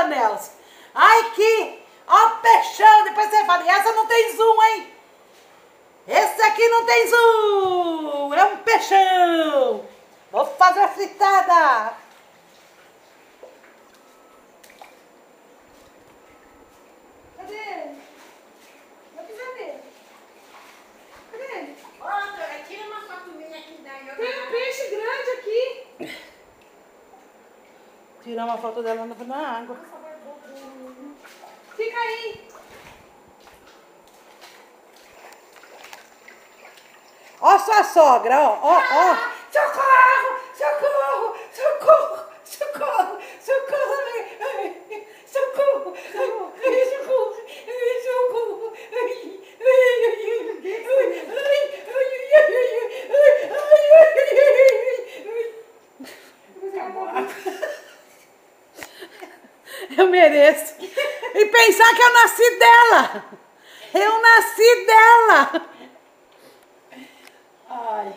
Nelson. Ai, que... Ó, peixão. Depois você fala, e essa não tem zoom, hein? Esse aqui não tem zoom. É um peixão. Vou fazer a fritada. Cadê ele? Eu quis ver. Cadê ele? Ô, doutora, tira uma foto minha aqui daí. Tem um peixe grande aqui. Tirar uma foto dela na água. Fica aí. Ó sua sogra, ó. Socorro! Socorro! Socorro! Socorro! Socorro! Ai, socorro! Ai, socorro! Ai, socorro! Eu mereço. E pensar que eu nasci dela. Eu nasci dela. Ai.